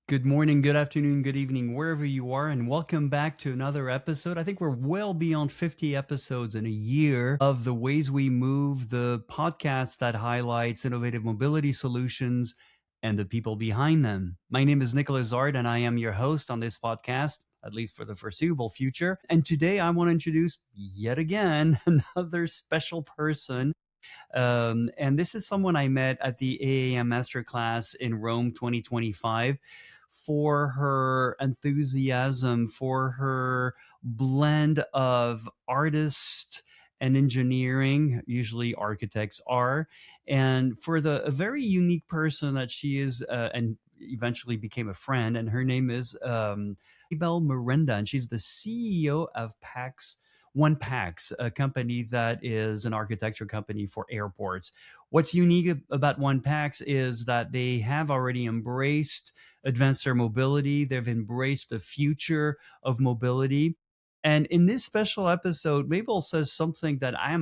Good morning, good afternoon, good evening, wherever you are, and welcome back to another episode. I think we're well beyond 50 episodes in a year of The Ways We Move, the podcast that highlights innovative mobility solutions and the people behind them. My name is Nicolas Zart, and I am your host on this podcast, at least for the foreseeable future. And today I want to introduce yet again another special person. And this is someone I met at the AAM Masterclass in Rome 2025 for her enthusiasm, for her blend of artist and engineering, usually architects are, and for the a very unique person that she is, and eventually became a friend. And her name is Mabel Miranda, and she's the CEO of Pax, a company that is an architecture company for airports. What's unique about One Pax is that they have already embraced advanced air mobility. They've embraced the future of mobility. And in this special episode, Mabel says something that I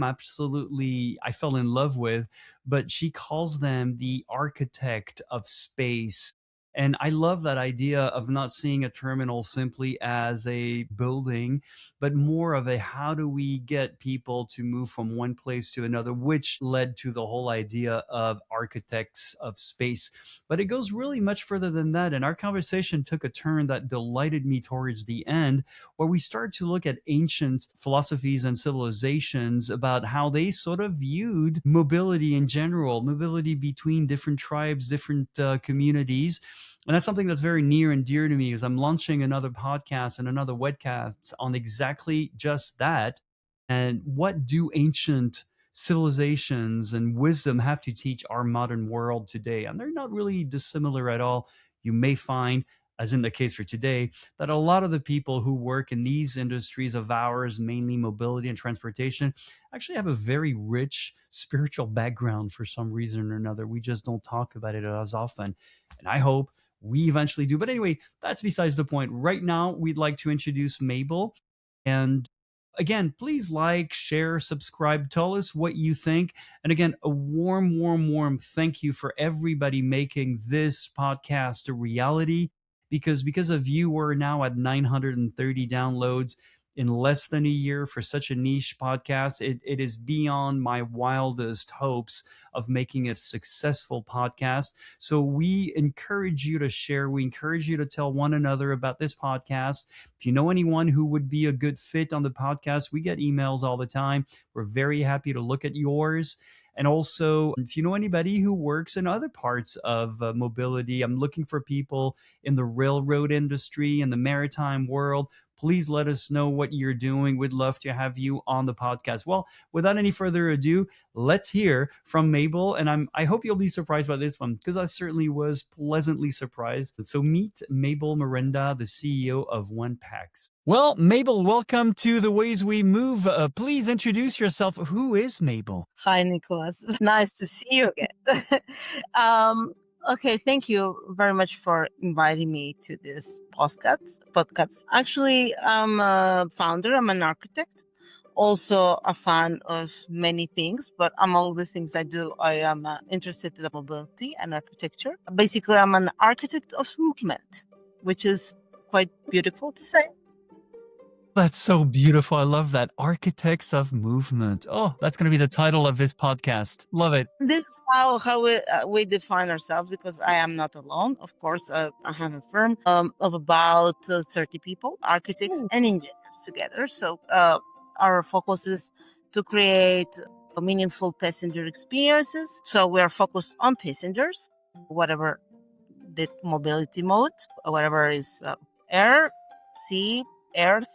fell in love with, but she calls them the architect of space. And I love that idea of not seeing a terminal simply as a building, but more of a how do we get people to move from one place to another, which led to the whole idea of architects of space. But it goes really much further than that. And our conversation took a turn that delighted me towards the end, where we started to look at ancient philosophies and civilizations about how they sort of viewed mobility in general, mobility between different tribes, different communities. And that's something that's very near and dear to me, because I'm launching another podcast and another webcast on exactly just that. And what do ancient civilizations and wisdom have to teach our modern world today? And they're not really dissimilar at all. You may find, as in the case for today, that a lot of the people who work in these industries of ours, mainly mobility and transportation, actually have a very rich spiritual background for some reason or another. We just don't talk about it as often. And I hope we eventually do. But anyway, that's besides the point. Right now, we'd like to introduce Mabel. And again, please like, share, subscribe, tell us what you think. And again, a warm, warm, warm thank you for everybody making this podcast a reality. Because of you, we're now at 930 downloads in less than a year for such a niche podcast. It is beyond my wildest hopes of making a successful podcast. So we encourage you to share. We encourage you to tell one another about this podcast. If you know anyone who would be a good fit on the podcast, we get emails all the time. We're very happy to look at yours. And also, if you know anybody who works in other parts of mobility, I'm looking for people in the railroad industry, in the maritime world. Please let us know what you're doing. We'd love to have you on the podcast. Well, without any further ado, let's hear from Mabel. And I hope you'll be surprised by this one, because I certainly was pleasantly surprised. So meet Mabel Miranda, the CEO of One Pax. Well, Mabel, welcome to The Ways We Move. Please introduce yourself. Who is Mabel? Hi, Nicolas. Nice to see you again. Okay, thank you very much for inviting me to this podcast. Actually, I'm a founder. I'm an architect, also a fan of many things, but among the things I do, I am interested in mobility and architecture. Basically, I'm an architect of movement, which is quite beautiful to say. That's so beautiful. I love that. Architects of Movement. Oh, that's going to be the title of this podcast. Love it. This is how we define ourselves, because I am not alone. Of course, I have a firm of about 30 people, architects and engineers together. So our focus is to create meaningful passenger experiences. So we are focused on passengers, whatever the mobility mode, whatever is air, sea, earth,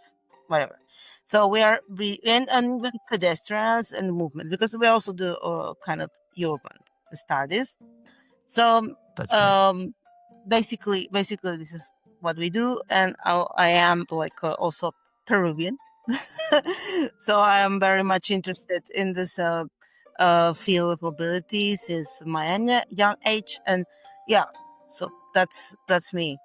whatever. So we are and with pedestrians and movement, because we also do kind of urban studies. So That's right. basically this is what we do. And I am like also Peruvian. So I am very much interested in this field of mobility since my young age. And yeah, so that's me.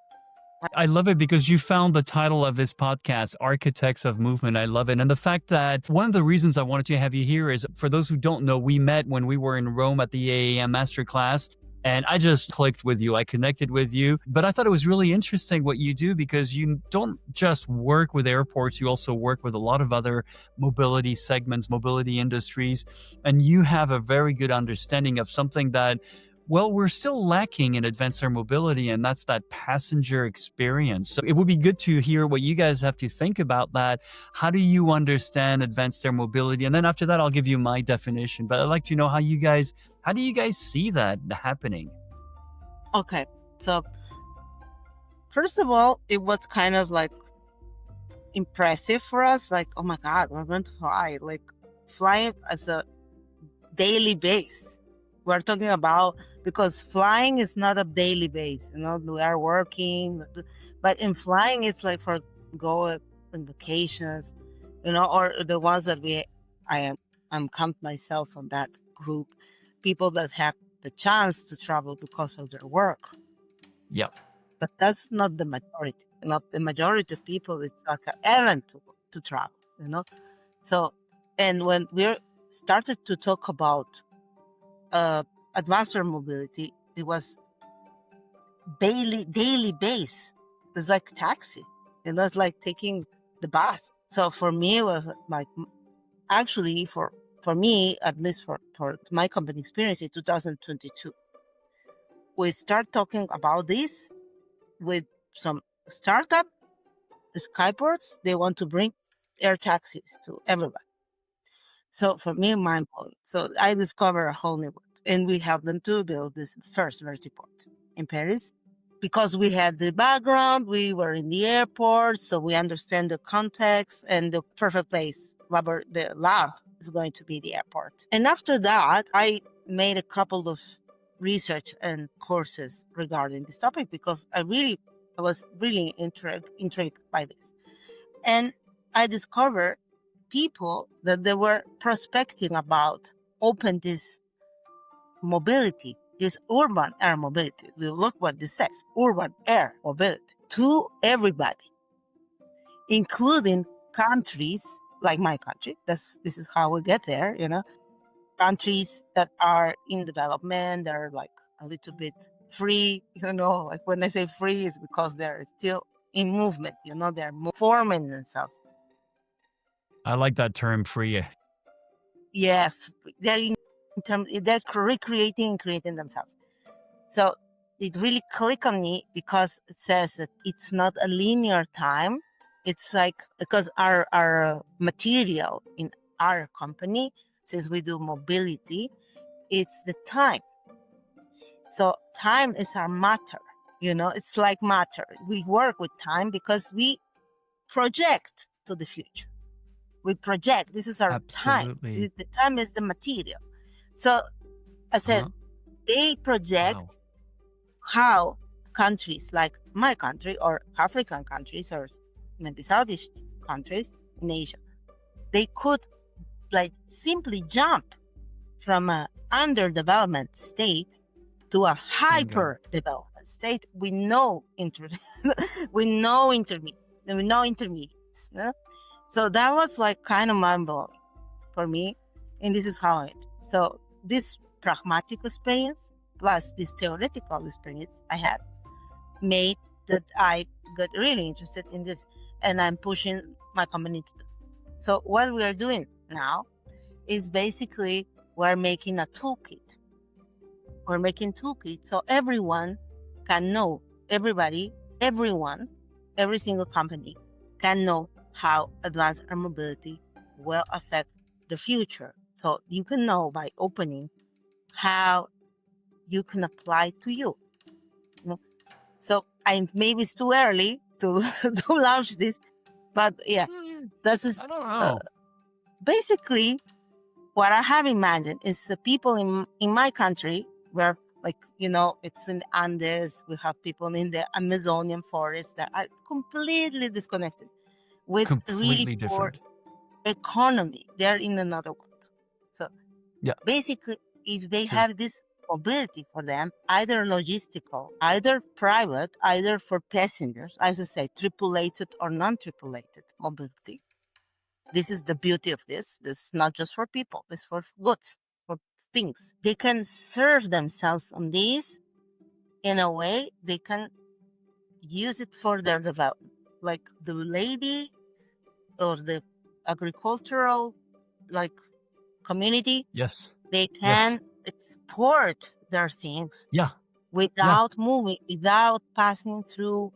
I love it because you found the title of this podcast, Architects of Movement. I love it. And the fact that one of the reasons I wanted to have you here is, for those who don't know, we met when we were in Rome at the AAM Masterclass. And I just clicked with you. I connected with you. But I thought it was really interesting what you do, because you don't just work with airports, you also work with a lot of other mobility segments, mobility industries. And you have a very good understanding of something that, well, we're still lacking in advanced air mobility, and that's that passenger experience. So it would be good to hear what you guys have to think about that. How do you understand advanced air mobility? And then after that, I'll give you my definition. But I'd like to know how do you guys see that happening? Okay, so first of all, it was kind of like impressive for us. Like, oh my God, we're going to fly. Like, flying as a daily base. We're talking about, because flying is not a daily base. We are working, but in flying, it's like for go on vacations, or the ones that I'm count myself on that group, people that have the chance to travel because of their work. Yep. But that's not the majority. Not the majority of people. It's like an event to travel. So, and when we started to talk about advanced air mobility, it was daily base. It's like taxi. It's like taking the bus. So for me, it was like, actually for me, at least for my company experience in 2022, we start talking about this with some startup skyports. They want to bring air taxis to everybody. So for me, mind blowing. So I discover a whole new world, and we help them to build this first Vertiport in Paris, because we had the background. We were in the airport, so we understand the context, and the perfect place. The lab is going to be the airport. And after that, I made a couple of research and courses regarding this topic, because I was really intrigued by this. And I discovered people that they were prospecting about open this mobility, this urban air mobility. Look what this says, urban air mobility, to everybody, including countries like my country. This is how we get there, countries that are in development, that are like a little bit free, like when I say free is because they're still in movement, they're forming themselves. I like that term, free. Yes, they're recreating and creating themselves. So it really clicked on me, because it says that it's not a linear time. It's like, because our material in our company, since we do mobility, it's the time. So time is our matter. It's like matter. We work with time because we project to the future. We project. This is our time. Absolutely. The time is the material. So I said, they project how countries like my country, or African countries, or maybe Southeast countries in Asia, they could like simply jump from an underdevelopment state to a hyper development state. We know intermediates. So that was like kind of mind blowing for me, and this is how it. So this pragmatic experience plus this theoretical experience I had made that I got really interested in this, and I'm pushing my company to do. So what we are doing now is basically we're making a toolkit. We're making toolkit so everyone can know, everyone, every single company can know how advanced air mobility will affect the future. So you can know by opening how you can apply to you. So maybe it's too early to to launch this, but yeah, this is I don't know. basically what I have imagined is the people in my country where, like, it's in the Andes. We have people in the Amazonian forest that are completely disconnected with Completely really poor different. economy. They're in another world. So Yeah. basically, if they Sure. have this mobility for them, either logistical, either private, either for passengers, as I say, tripulated or non-tripulated mobility. This is the beauty of this. This is not just for people. This is for goods, for things. They can serve themselves on these in a way they can use it for their development. Like the lady or the agricultural like community, Yes. they Yes. can export their things Yeah. Yeah. without moving, without passing through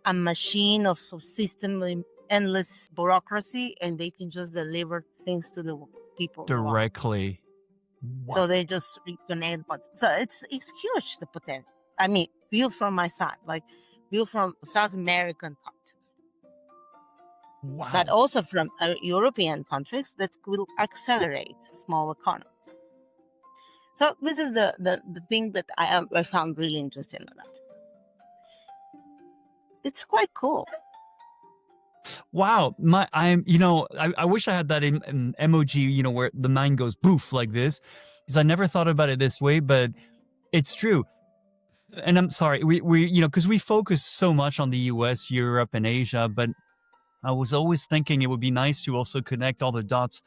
a machine of system and endless bureaucracy, and they can just deliver things to the people they want. Directly. Wow. So they just reconnect once. So it's huge, the potential. I mean, view from my side, like view from South American context, but Wow. also from European countries that will accelerate small economies. So this is the thing that I found really interesting in that. It's quite cool. Wow. I wish I had that in emoji, where the mind goes poof like this, because I never thought about it this way, but it's true. And I'm sorry, because we focus so much on the US, Europe, and Asia, but I was always thinking it would be nice to also connect all the dots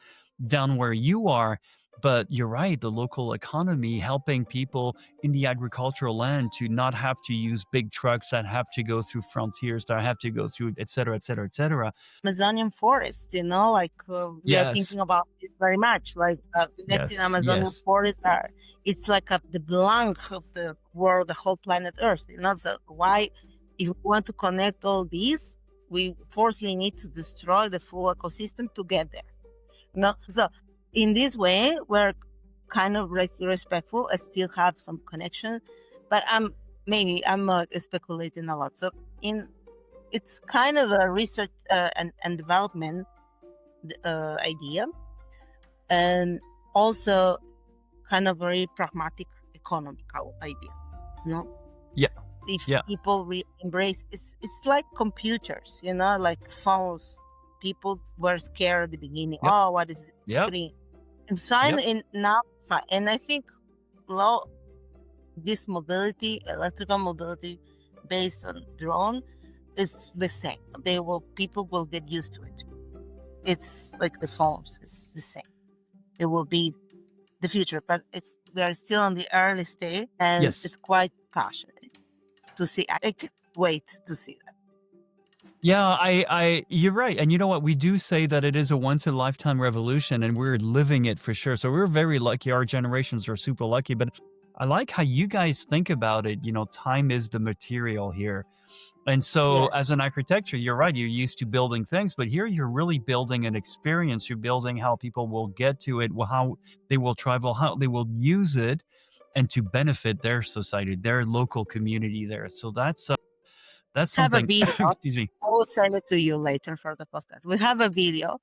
down where you are. But you're right, the local economy, helping people in the agricultural land to not have to use big trucks that have to go through frontiers, that have to go through, et cetera, et cetera, et cetera. Amazonian forest, like we are Yes. thinking about it very much, like connecting Yes. Amazonian Yes. forests it's like the blank of the world, the whole planet Earth. So why, if we want to connect all these, we forcefully need to destroy the full ecosystem to get there. So in this way, we're kind of respectful. I still have some connection, but I'm speculating a lot. So it's kind of a research and development idea, and also kind of very pragmatic economical idea. Yeah. If Yeah. people embrace, it's like computers, like phones. People were scared at the beginning. Yep. Oh, what is it? Yep. Screen. And in now, and I think this mobility, electrical mobility based on drone, is the same. People will get used to it. It's like the phones. It's the same. It will be the future, but we are still on the early stage, and Yes. it's quite passionate to see. I can't wait to see that. Yeah, you're right. And you know what? We do say that it is a once in a lifetime revolution, and we're living it for sure. So we're very lucky. Our generations are super lucky. But I like how you guys think about it. Time is the material here. And so Yes. as an architecture, you're right. You're used to building things, but here you're really building an experience. You're building how people will get to it, how they will travel, how they will use it, and to benefit their society, their local community there. So that's Have a something. video. Excuse me. I will send it to you later for the podcast. We have a video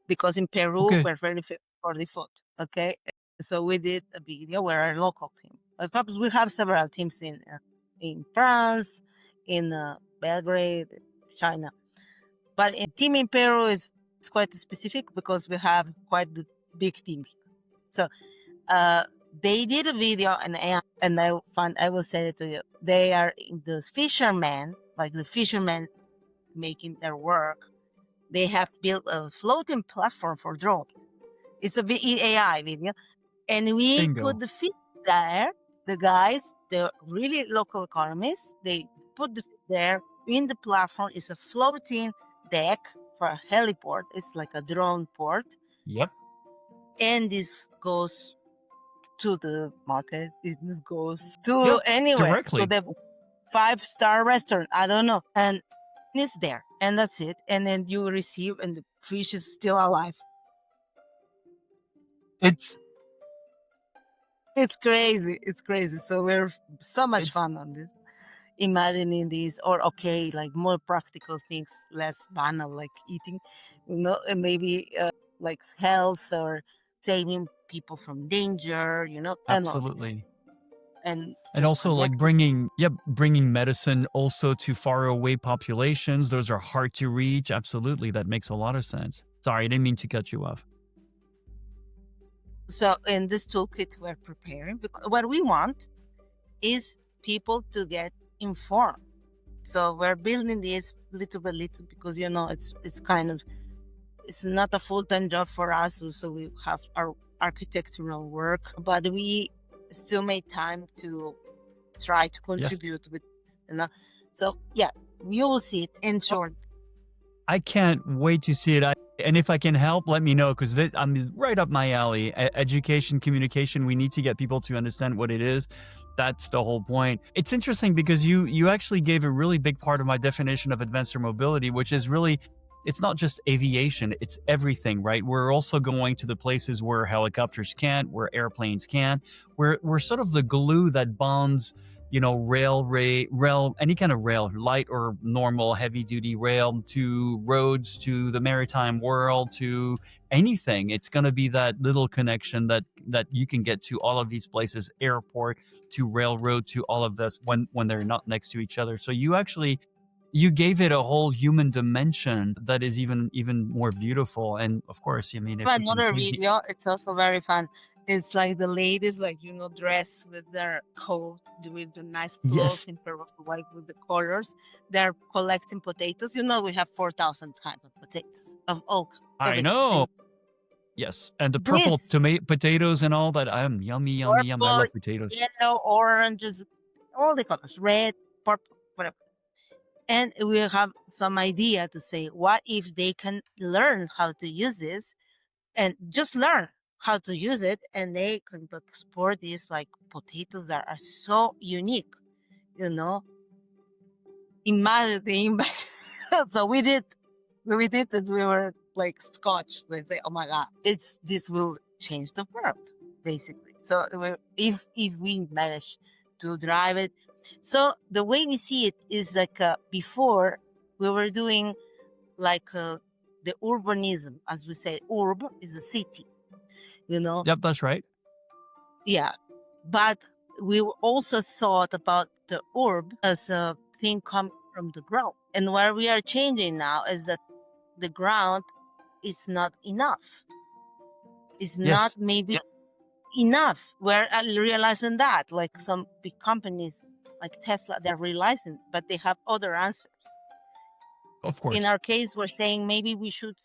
because in Peru Okay. we're very famous for the food. Okay, so we did a video where our local team. Perhaps we have several teams in France, in Belgrade, China, but in team in Peru is quite specific because we have quite the big team here. So they did a video, and I will send it to you. They are the fishermen, like the fishermen making their work. They have built a floating platform for drone. It's a AI video, and we Bingo. put the fish there. The guys, the really local economists, they put the fish there in the platform. It's a floating deck for a heliport. It's like a drone port. Yep. And this goes to the market. This goes to anywhere. Directly. To the 5-star restaurant. I don't know. And it's there. And that's it. And then you receive, and the fish is still alive. It's crazy. It's crazy. So we're so much fun on this. Imagining this, or like more practical things, less banal, like eating, and maybe like health or saving people from danger, absolutely. and also like bringing medicine also to far away populations. Those are hard to reach. Absolutely. That makes a lot of sense. Sorry, I didn't mean to cut you off. So in this toolkit we're preparing, because what we want is people to get informed. So we're building this little by little because it's kind of, it's not a full-time job for us. So we have our architectural work, but we still made time to try to Yes. contribute with, you know. So yeah, you will see it in short. I can't wait to see it. And if I can help, let me know because I'm right up my alley. Education, communication. We need to get people to understand what it is. That's the whole point. It's interesting because you actually gave a really big part of my definition of advanced air mobility, which is really it's not just aviation; it's everything, right? We're also going to the places where helicopters can't, where airplanes can't. We're sort of the glue that bonds rail, any kind of rail, light or normal heavy duty rail, to roads, to the maritime world, to anything. It's going to be that little connection that you can get to all of these places, airport to railroad to all of this when they're not next to each other. So you gave it a whole human dimension that is even more beautiful. And of course, I mean, if we can Another see video, it's also very fun. It's like the ladies, like, dressed with their coat, with the nice clothes yes, in purple white with the colors. They're collecting potatoes. We have 4,000 kinds of potatoes of all I everything. know. Yes, and the purple This tomato potatoes and all that. Yummy, yummy, yummy. I purple, love potatoes. yellow, oranges, all the colors, red, purple, whatever. And we have some idea to say, what if they can learn how to use this and just learn how to use it, and they can export these like potatoes that are so unique, you know. Imagine the impact. So we did that. We were like scotch. They say, "Oh my God, this will change the world," basically. So if we manage to drive it, so the way we see it is like before we were doing like the urbanism, as we say, urb is a city, you know. Yep, that's right. Yeah, but we also thought about the orb as a thing coming from the ground. And what we are changing now is that the ground is not enough. It's not Yes, maybe enough. We're realizing that, like some big companies like Tesla, they're realizing, but they have other answers. of In course. our case, we're saying maybe we should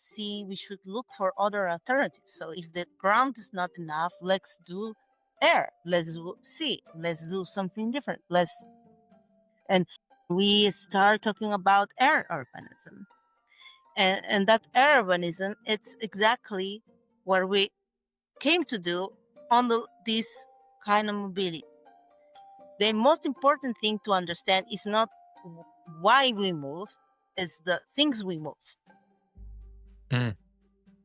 look for other alternatives. So if the ground is not enough, let's do air, let's do sea, let's do something different. And we start talking about air urbanism. And that air urbanism, it's exactly what we came to do on this kind of mobility. The most important thing to understand is not why we move, it's the things we move. Mm.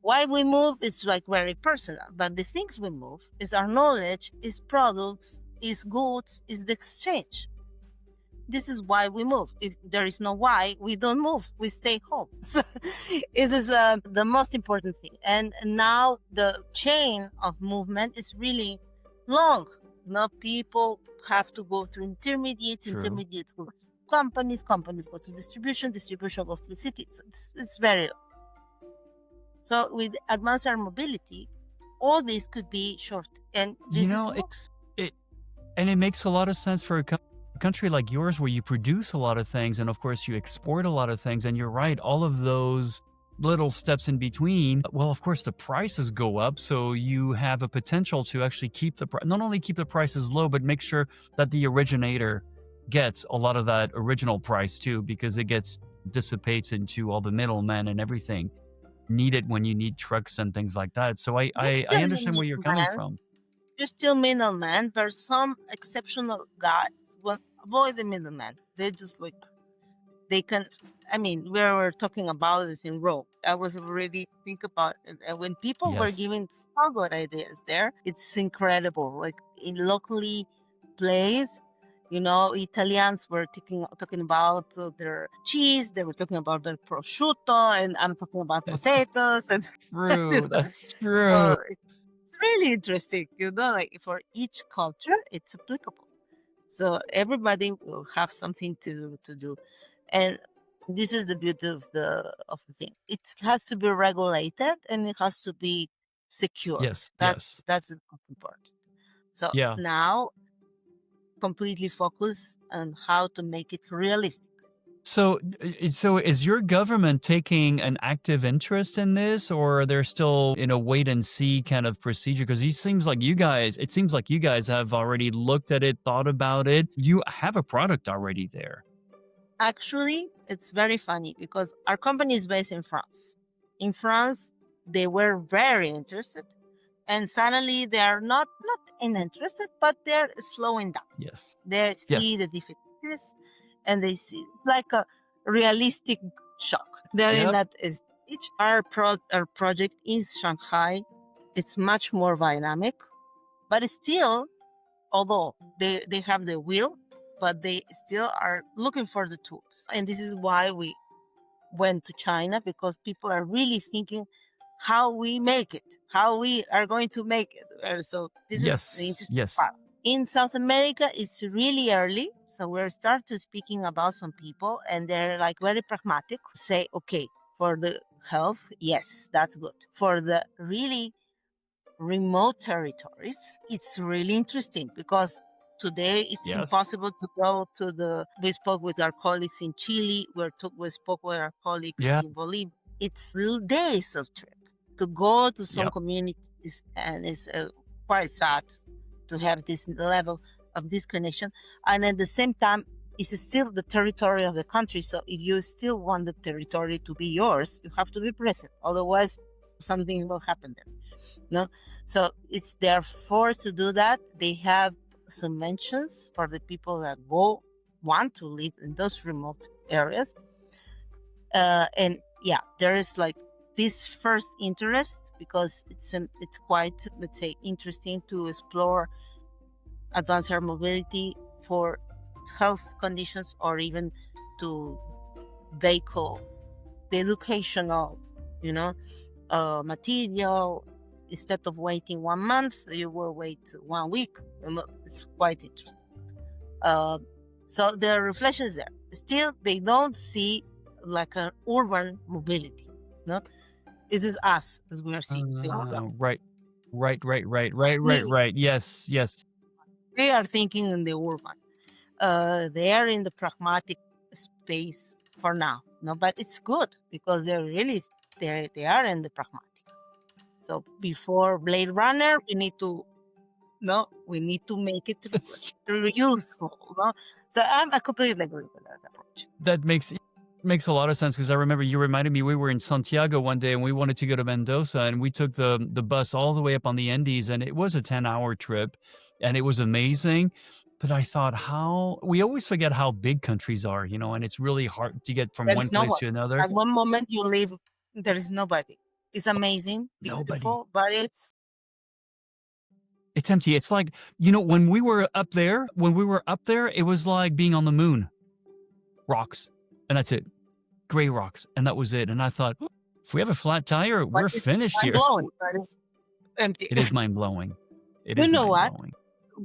Why we move is like very personal, but the things we move is our knowledge, is products, is goods, is the exchange. This is why we move. If there is no why, we don't move. We stay home. So this is the most important thing. And now the chain of movement is really long. Now people have to go through intermediates. True. Intermediates go to companies. Companies go to distribution. Distribution goes to the city. So it's very long. So with advanced air mobility, all this could be short, and this is works. And it makes a lot of sense for a country like yours where you produce a lot of things and of course you export a lot of things. And you're right, all of those little steps in between, well, of course the prices go up, so you have a potential to actually not only keep the prices low, but make sure that the originator gets a lot of that original price too, because it dissipates into all the middlemen and everything needed when you need trucks and things like that. So I understand where you're coming from. You're still middleman. There's some exceptional guys will avoid the middleman. They just like they can. I mean, we were talking about this in Rome. I was already think about it. And when people were Yes. giving so good ideas there, it's incredible. Like in locally plays, Italians were talking about their cheese. They were talking about their prosciutto, and I'm talking about That's potatoes. And true. That's true. so it's really interesting. Like for each culture, it's applicable. So everybody will have something to do, and this is the beauty of the thing. It has to be regulated and it has to be secured. Yes. That's the most important. So Yeah. now completely focus on how to make it realistic. So is your government taking an active interest in this, or are they still in a wait and see kind of procedure? Because it seems like you guys have already looked at it, thought about it. You have a product already there. Actually, it's very funny because our company is based in France. In France, they were very interested, and suddenly they are not uninterested, but they're slowing down. Yes. They Yes. see the difficulties, and they see like a realistic shock. They're in Yep. that stage. Our project is Shanghai. It's much more dynamic, but still, although they have the will, but they still are looking for the tools. And this is why we went to China, because people are really thinking how we make it, how we are going to make it. So this is the Yes. interesting Yes. part. In South America, it's really early. So we're start to speaking about some people, and they're like very pragmatic. Say, okay, for the health, yes, that's good. For the really remote territories, it's really interesting because today it's Yes. impossible to go to the. We spoke with our colleagues in Chile. We spoke with our colleagues Yeah. in Bolivia. It's real days of trip to go to some Yep. communities, and it's quite sad to have this level of disconnection. And at the same time, it's still the territory of the country. So if you still want the territory to be yours, you have to be present. Otherwise, something will happen there. No, so it's they're forced to do that. They have some mentions for the people that want to live in those remote areas, and yeah, there is like this first interest because it's quite, let's say, interesting to explore advanced air mobility for health conditions, or even to vehicle the educational, you know, material. Instead of waiting 1 month, you will wait 1 week. It's quite interesting. So the reflection is there. Still, they don't see like an urban mobility. No, this is us as we are seeing the urban. Right. Right. Yes. Yes. They are thinking in the urban. They are in the pragmatic space for now. No, but it's good because they're really they are in the pragmatic. So before Blade Runner, we need to make it useful. No? So I completely agree with that approach. That makes a lot of sense because I remember you reminded me we were in Santiago one day and we wanted to go to Mendoza and we took the bus all the way up on the Andes and it was a 10-hour trip and it was amazing. But I thought how we always forget how big countries are, and it's really hard to get from There one is no place one. to another. At one moment you leave, there is nobody. It's amazing, Nobody. beautiful, but it's It's empty. It's like, when we were up there, it was like being on the moon. Rocks. And that's it. Gray rocks. And that was it. And I thought, if we have a flat tire, but we're it's finished mind here. blowing, but it's empty. It is mind blowing. It You is know mind what? blowing.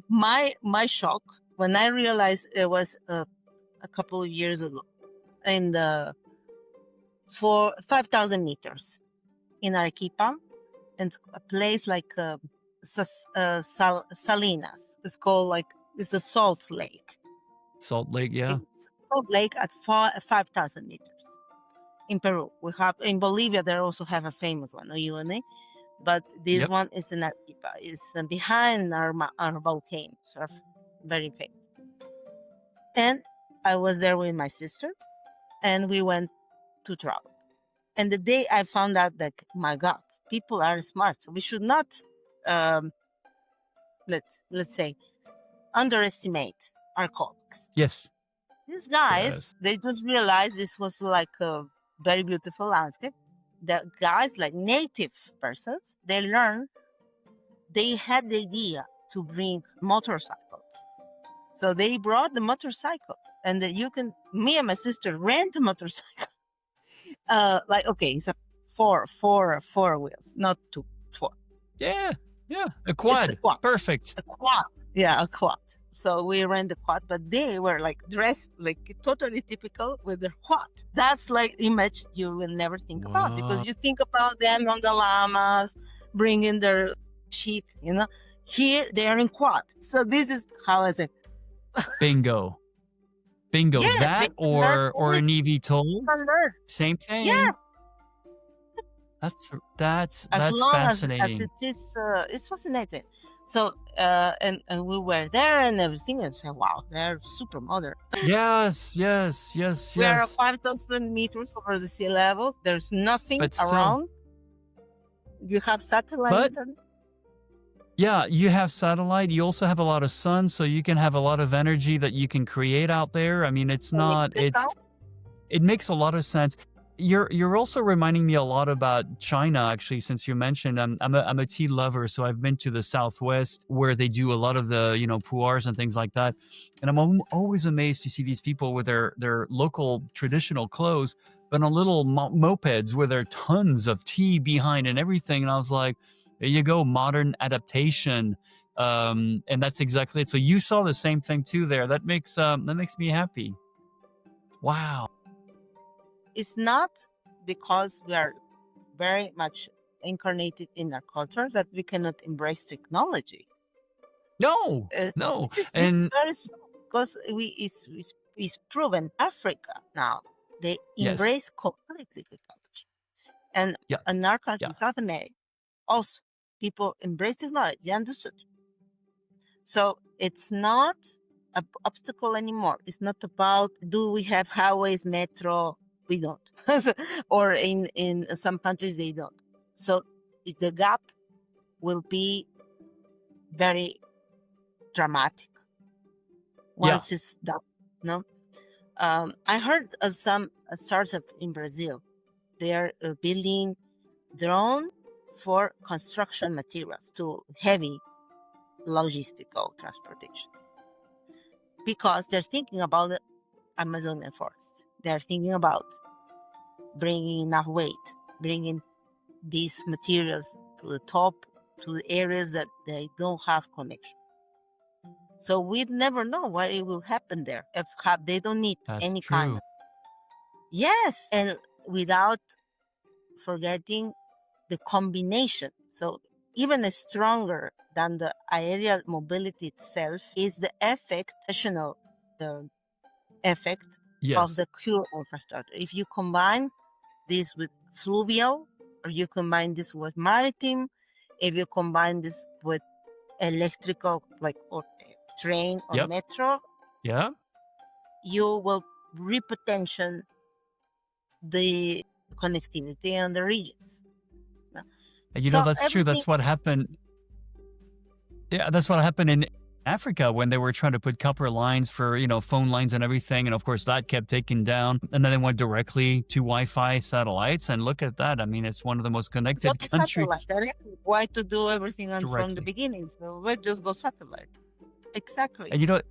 My shock when I realized it was a couple of years ago in the for 5,000 meters in Arequipa, and a place like Salinas. It's called like it's a salt lake. Salt Lake, yeah. It's salt lake at 5,000 meters. In Peru, we have in Bolivia. They also have a famous one, UNA, but this Yep. one is in Arequipa. It's behind our volcanoes, are very famous. And I was there with my sister, and we went to travel. And the day I found out that, my God, people are smart. So we should not, um, let's say, underestimate our colleagues. Yes. These guys, Yes. they just realized this was like a very beautiful landscape. The guys, like native persons, they had the idea to bring motorcycles. So they brought the motorcycles, and me and my sister rent a motorcycle. Like, okay, it's a four wheels, not two, four. Yeah. Yeah. A It's quad. a quad. Perfect. A quad. Yeah, a quad. So we rent the quad, but they were like dressed like totally typical with their quad. That's like image you will never think about, because Whoa. you think about them on the llamas, bringing their sheep, Here they are in quad. So this is how I say, Bingo. Bingo. Yeah, they That can learn or an everything eVTOL, from there. same Yeah, thing. as That's long as fascinating. it is, it's fascinating. So, and we were there and everything, and said, wow, they're super modern. Yes, yes, yes, We are yes. 5,000 meters over the sea level. There's nothing But still, around. You have satellite but internet. yeah, you have satellite. You also have a lot of sun, so you can have a lot of energy that you can create out there. I mean, Electrical. it makes a lot of sense. You're also reminding me a lot about China, actually, since you mentioned I'm a tea lover, so I've been to the Southwest where they do a lot of the puars and things like that, and always amazed to see these people with their local traditional clothes, but on little mopeds with their tons of tea behind and everything, and I was like, there you go, modern adaptation, and that's exactly it. So you saw the same thing too there. That makes me happy. Wow. It's not because we are very much incarnated in our culture that we cannot embrace technology. No, no, This is and very strong because it's proven. Africa now, they yes, embrace completely technology, and yeah, in our country, yeah, South America, also people embrace technology. They understood. So it's not an obstacle anymore. It's not about do we have highways, metro? We don't, or in some countries they don't. So the gap will be very dramatic yeah, once it's done. No, I heard of some startup in Brazil. They are building drone for construction materials to heavy logistical transportation because they're thinking about the Amazonian forest. They're thinking about bringing enough weight, bringing these materials to the top, to the areas that they don't have connection. So we never know what it will happen there if they don't need that's any kind true. of. Yes, and without forgetting the combination. So even stronger than the aerial mobility itself is the additional the effect of Yes, the pure infrastructure. If you combine this with fluvial, or you combine this with maritime, if you combine this with electrical, like or train or yep, metro, yeah, you will repotential the connectivity and the regions. and So that's true. everything That's what is happened. Yeah, that's what happened in Africa when they were trying to put copper lines for phone lines and everything, and of course that kept taken down, and then they went directly to Wi-Fi satellites, and look at that. I mean, it's one of the most go connected to countries satellite. Why to do everything on from the directly. beginning? So we just go satellite. Exactly. And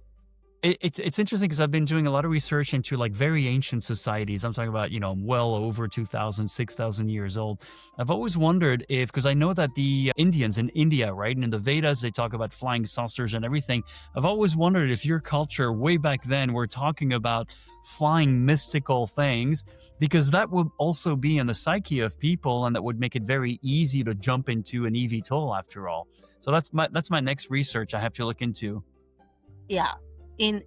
it's interesting because I've been doing a lot of research into like very ancient societies. I'm talking about, well over 2,000, 6,000 years old. I've always wondered if, because I know that the Indians in India, right, and in the Vedas, they talk about flying saucers and everything. I've always wondered if your culture way back then were talking about flying mystical things, because that would also be in the psyche of people and that would make it very easy to jump into an eVTOL after all. So that's my next research I have to look into. Yeah. In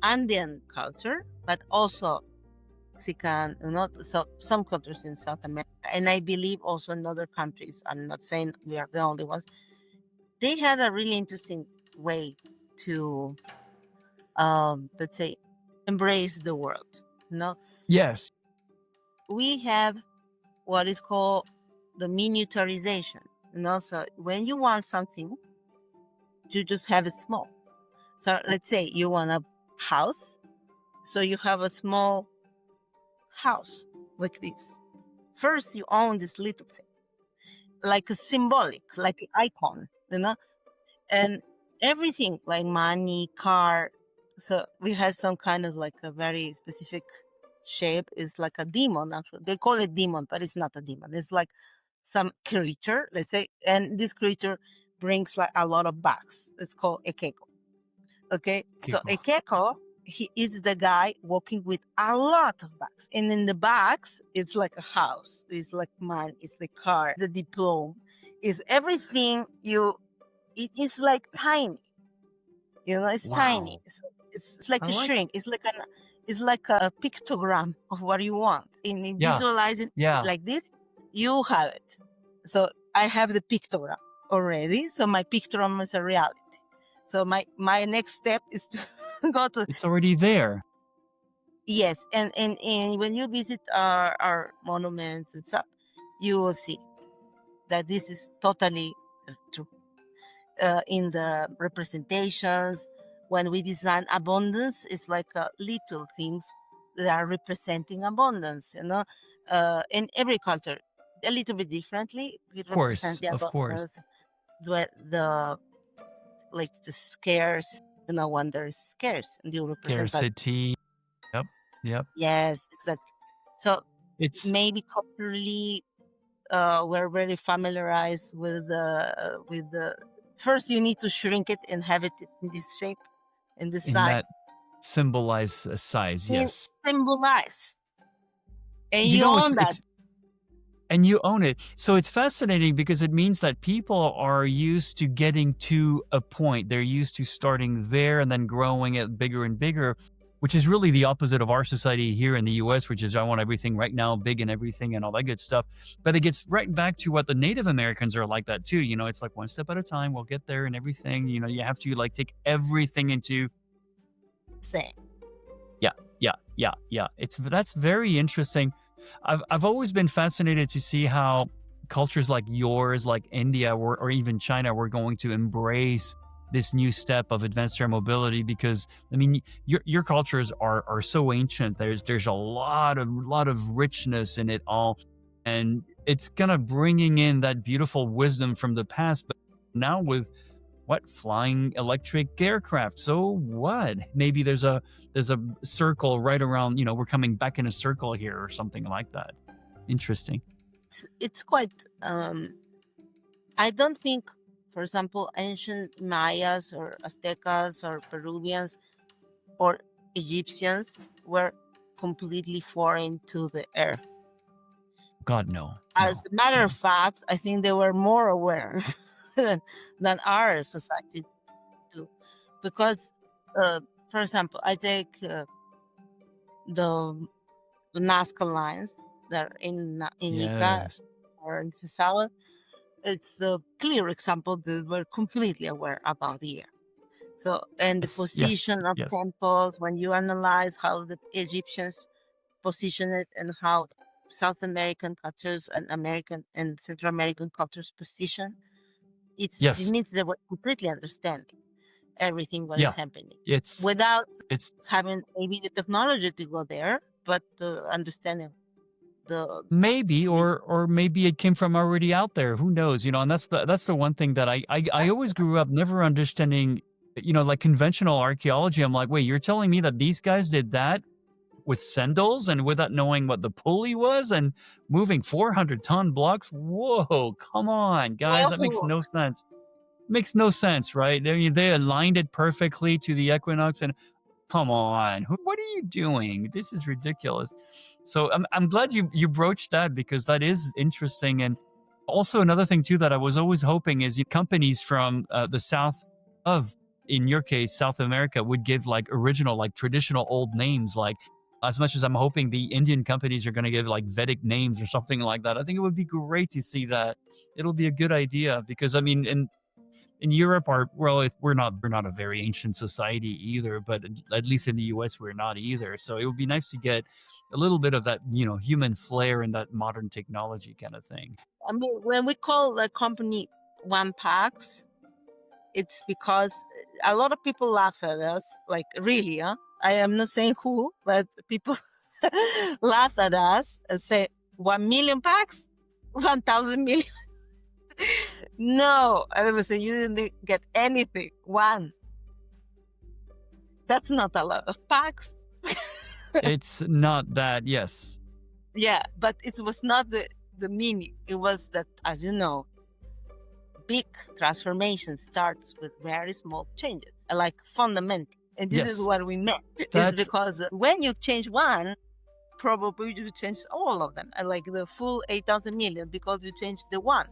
Andean culture, but also Mexican, not so some countries in South America, and I believe also in other countries. I'm not saying we are the only ones. They had a really interesting way to, let's say, embrace the world. You know, Yes. we have what is called the miniaturization. So when you want something, you just have it small. So let's say you want a house, so you have a small house like this. First, you own this little thing, like a symbolic, like an icon, and everything like money, car. So we have some kind of like a very specific shape. It's like a demon. Actually, they call it demon, but it's not a demon. It's like some creature, let's say, and this creature brings like a lot of bags. It's called a keiko. Okay, so Kiko. a gecko, he is the guy walking with a lot of bags, and in the bags, it's like a house. It's like man, it's the car, the diploma, is everything you. It is like tiny, it's tiny. Wow. So It's like I a like. shrink. It's like a pictogram of what you want. In Yeah, visualizing it yeah. like this, you have it. So I have the pictogram already. So my pictogram is a reality. So my next step is to go to. It's already there. Yes, and when you visit our monuments and stuff, you will see that this is totally true. In the representations, when we design abundance, it's like little things that are representing abundance. In every culture, a little bit differently, we Of represent course, the of course. abundance, the like the scarce. When there is scarce, and you represent that. Scarcity. Yep, yep. Yes, exactly. So It's maybe culturally, we're very familiarized with the first you need to shrink it and have it in this shape, in this in size, that symbolize a size. and Yes. symbolize, and You you know, own that. and you own it. So it's fascinating because it means that people are used to getting to a point. They're used to starting there and then growing it bigger and bigger, which is really the opposite of our society here in the US, which is I want everything right now, big and everything and all that good stuff. But it gets right back to what the Native Americans are like that too. It's like one step at a time, we'll get there and everything. You have to like take everything into. Same. Yeah, yeah, yeah, yeah. That's very interesting. I've always been fascinated to see how cultures like yours, like India or even China, were going to embrace this new step of advanced air mobility because I mean your cultures are so ancient. There's a lot of richness in it all, and it's kind of bringing in that beautiful wisdom from the past, but now with what flying electric aircraft. So what? Maybe there's a circle right around. We're coming back in a circle here or something like that. Interesting. It's quite. I don't think, for example, ancient Mayas or Aztecas or Peruvians or Egyptians were completely foreign to the air. God, no, As no, a matter of no. fact, I think they were more aware than our society do, because, for example, I take the Nazca lines that are in Ica Yes, or in Sisal. It's a clear example that we're completely aware about the air. So, and the yes, yes, position of yes, temples, when you analyze how the Egyptians position it and how South American cultures and American and Central American cultures position, it yes. means they were completely understanding everything what is Yeah, happening it's without it's having maybe the technology to go there, but understanding the maybe, the or maybe it came from already out there. Who knows? And that's the one thing that I that's always grew up never understanding. Like conventional archaeology. I'm like, wait, you're telling me that these guys did that with sandals and without knowing what the pulley was and moving 400-ton blocks? Whoa, come on, guys, that makes well, no sense. Makes no sense, right? They aligned it perfectly to the equinox, and come on, what are you doing? This is ridiculous. So I'm glad you broached that because that is interesting. And also another thing too that I was always hoping is companies from the south of, in your case, South America would give like original, like traditional old names. Like as much as I'm hoping the Indian companies are going to give like Vedic names or something like that, I think it would be great to see that. It'll be a good idea because I mean, in Europe, we're not a very ancient society either, but at least in the US we're not either. So it would be nice to get a little bit of that, human flair and that modern technology kind of thing. I mean, when we call the company One Packs, it's because a lot of people laugh at us. Like, really, huh? I am not saying who, but people laugh at us and say, 1 million packs? 1,000 million? No, I would say you didn't get anything. One. That's not a lot of packs. It's not that, yes. Yeah, but it was not the meaning. It was that, as you know, big transformation starts with very small changes, like fundamental. And this is Yes. what we meant. It's That's because when you change one, probably you change all of them, like the full 8,000 million, because you changed the one.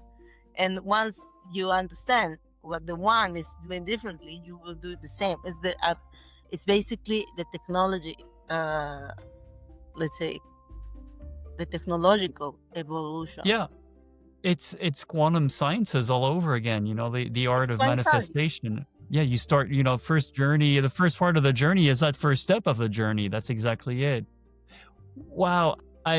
And once you understand what the one is doing differently, you will do the same. It's It's basically the technology, let's say, the technological evolution. Yeah. It's quantum sciences all over again, the It's art of quite science. manifestation. Yeah, you start, the first part of the journey is that first step of the journey. That's exactly it. Wow.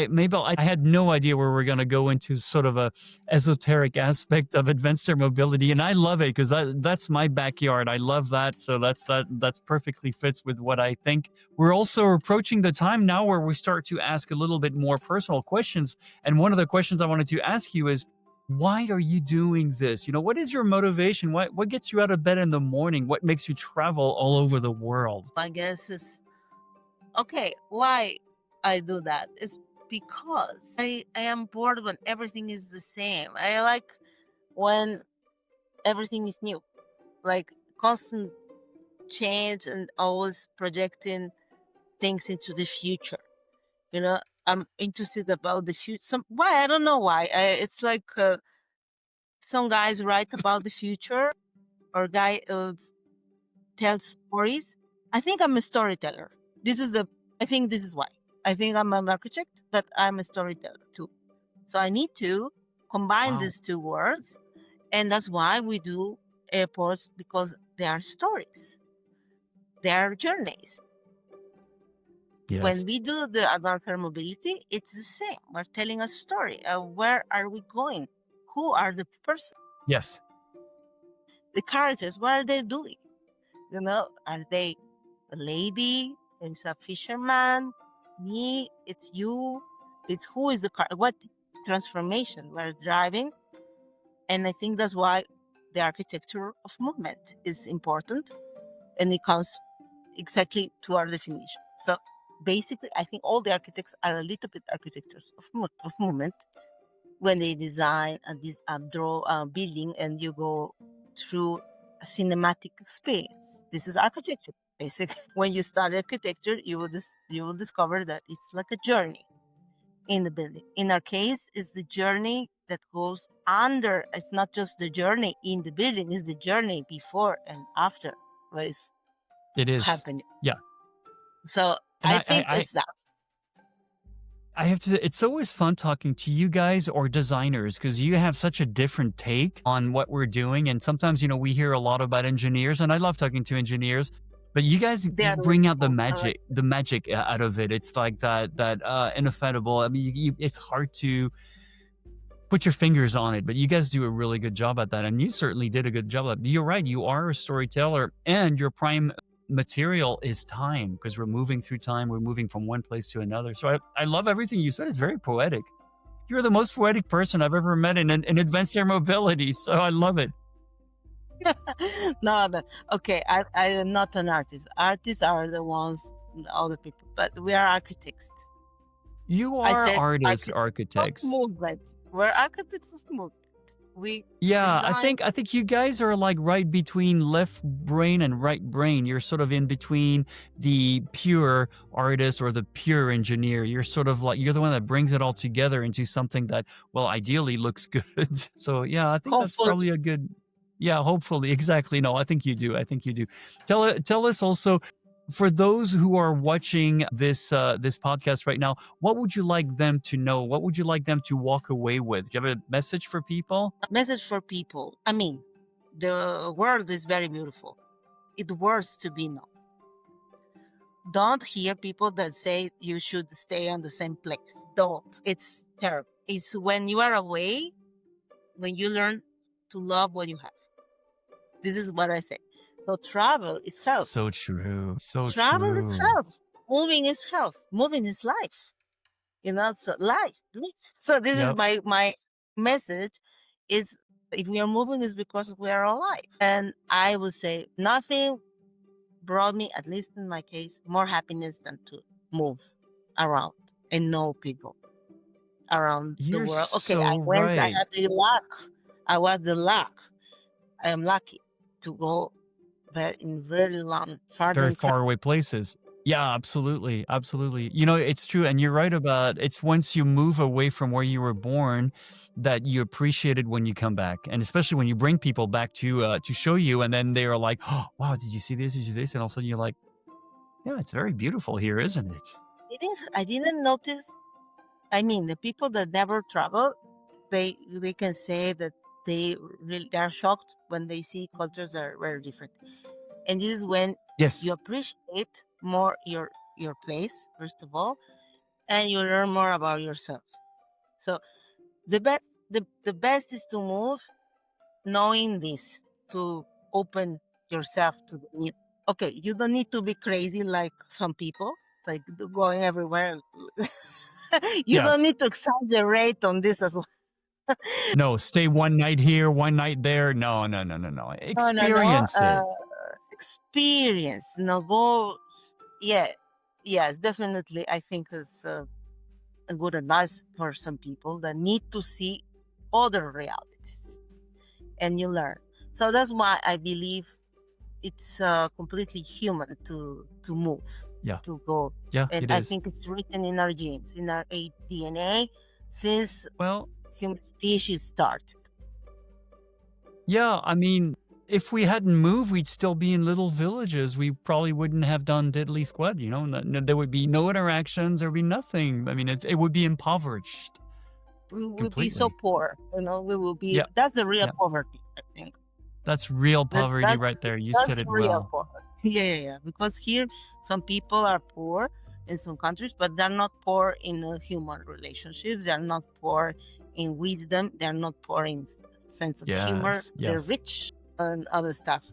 Mabel, I had no idea where we're going to go into sort of a esoteric aspect of advanced air mobility, and I love it because that's my backyard. I love that, so that's perfectly fits with what I think. We're also approaching the time now where we start to ask a little bit more personal questions, and one of the questions I wanted to ask you is, why are you doing this? What is your motivation? What gets you out of bed in the morning? What makes you travel all over the world? I guess is okay. Why I do that is because I am bored when everything is the same. I like when everything is new, like constant change and always projecting things into the future. You know, I'm interested about the future. Why I don't know why. It's like some guys write about the future, or guy tell stories. I think I'm a storyteller. This is the. I think this is why. I think I'm an architect, but I'm a storyteller too. So I need to combine Wow. these two words, and that's why we do airports, because they are stories, they are journeys. Yes. When we do the advanced air mobility, it's the same. We're telling a story. Where are we going? Who are the person? Yes. The characters, what are they doing? Are they a lady? There's a fisherman, me, it's you. It's who is the car, what transformation we're driving. And I think that's why the architecture of movement is important, and it comes exactly to our definition. So basically, I think all the architects are a little bit architects of movement when they design and draw a building, and you go through a cinematic experience. This is architecture. Basically, when you start architecture, you will discover that it's like a journey in the building. In our case, it's the journey that goes under. It's not just the journey in the building; it's the journey before and after what is It is. happening. Yeah. So And I I, I, think I it's that. I have to, it's always fun talking to you guys or designers because you have such a different take on what we're doing. And sometimes, we hear a lot about engineers, and I love talking to engineers, but you guys They are really bring out the cool. I like. magic out of it. It's like that ineffable. I mean, it's hard to put your fingers on it, but you guys do a really good job at that. And you certainly did a good job at it. You're right. You are a storyteller, and your prime material is time because we're moving through time. We're moving from one place to another. So I love everything you said. It's very poetic. You're the most poetic person I've ever met in advanced air mobility. So I love it. No, no. Okay, I am not an artist. Artists are the ones, other people, but we are architects. You I are said artists, architects of architects. movement. We're architects of movement. We Yeah, I design. think I think you guys are like right between left brain and right brain. You're sort of in between the pure artist or the pure engineer. You're sort of like you're the one that brings it all together into something that, well, ideally looks good. So yeah, I think that's Hopefully, probably a good. Yeah, hopefully, exactly. No, I think you do. I think you do. Tell us also, for those who are watching this podcast right now, what would you like them to know? What would you like them to walk away with? Do you have a message for people? a message for people. I mean, the world is very beautiful. It worth to be known. Don't hear people that say you should stay on the same place. Don't. It's terrible. It's when you are away, when you learn to love what you have. This is what I say. So travel is health. So true. So Travel is true. health. Moving is health. Moving is life. So life, live. So this is Yep. my message. Is if we are moving is because we are alive. And I would say nothing brought me, at least in my case, more happiness than to move around and know people around the You're world. Okay, I so went. I right. had the luck. I was the luck. I am lucky to go there in very long, Very farther far away places. Yeah, absolutely. Absolutely. It's true. And you're right about it's once you move away from where you were born that you appreciate it when you come back. And especially when you bring people back to show you and then they are like, oh, wow, did you see this? Did you see this? And all of a sudden you're like, Yeah, it's very beautiful here, isn't it? I didn't notice. I mean, the people that never travel, they can say that they are shocked when they see cultures that are very different. And this is when Yes. you appreciate more your place, first of all, and you learn more about yourself. So the best is to move knowing this, to open yourself to the new. Okay, you don't need to be crazy like some people, like going everywhere. You don't Yes. need to exaggerate on this as well. No, stay one night here, one night there. No, no, no, no, no. No, no, no. Experience it. Experience. No, go. Yeah, yes, definitely. I think is a good advice for some people that need to see other realities, and you learn. So that's why I believe it's completely human to move, Yeah. to go, Yeah, and it I is. think it's written in our genes, in our DNA, since Well, human species started. yeah, I mean, if we hadn't moved, we'd still be in little villages. We probably wouldn't have done diddly squat, you know, there would be no interactions, there'd be nothing. I mean, it would be impoverished We will be so completely. poor, we will be. Yeah, That's the real yeah. poverty, I think. That's real That's poverty that's right there. You said that's it real well. poor. Yeah, yeah, yeah. Because here, some people are poor in some countries, but they're not poor in human relationships. They're not poor in wisdom. They're not poor in sense of humor. Yes, They're yes. rich and other stuff.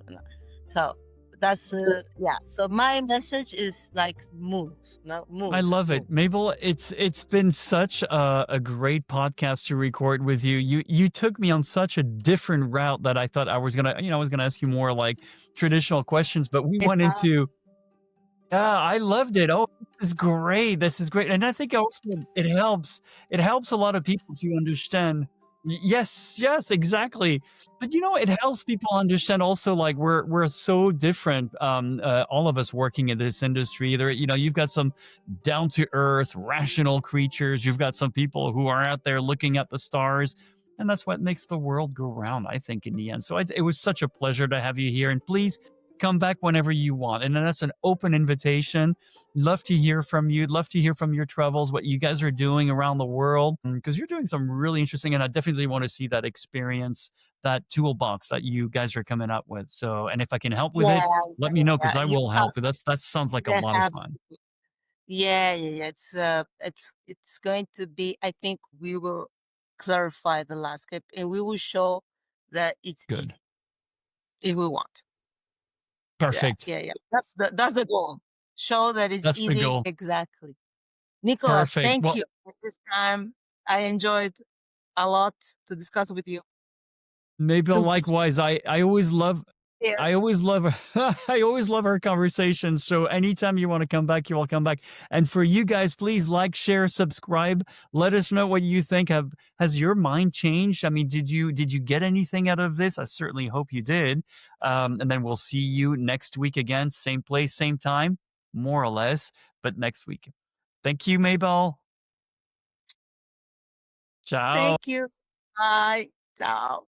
So that's yeah. So my message is like move, no, I move, love move. it. Mabel, it's been such a great podcast to record with you. You took me on such a different route that I thought I was gonna, I was gonna ask you more like traditional questions, but we went Yeah, into yeah, I loved it. Oh, this is great. This is great. And I think also it helps a lot of people to understand yes, yes, exactly. But it helps people understand also like we're so different all of us working in this industry. There you've got some down to earth, rational creatures. You've got some people who are out there looking at the stars. And that's what makes the world go round, I think, in the end. So it was such a pleasure to have you here. And please come back whenever you want. And then that's an open invitation. Love to hear from you. Love to hear from your travels, what you guys are doing around the world, because you're doing some really interesting. And I definitely want to see that experience, that toolbox that you guys are coming up with. So, and if I can help with yeah, it, let yeah, me know because yeah. I You will have help. That sounds like a you lot of have fun. Yeah, yeah, yeah. It's going to be. I think we will clarify the landscape, and we will show that it's Good. easy if we want. Yeah, Perfect. yeah, yeah. That's the goal. Show that it's That's the easy. goal. Exactly. Nicholas, Perfect. thank Well, you for this time. I enjoyed a lot to discuss with you. Maybe To likewise. I yes, always love I always love our conversations. So anytime you want to come back, you will come back. And for you guys, please like, share, subscribe. Let us know what you think. Has your mind changed? I mean, did you get anything out of this? I certainly hope you did. And then we'll see you next week again, same place, same time, more or less, but next week. Thank you, Mabel. Ciao. thank you. Bye. Ciao.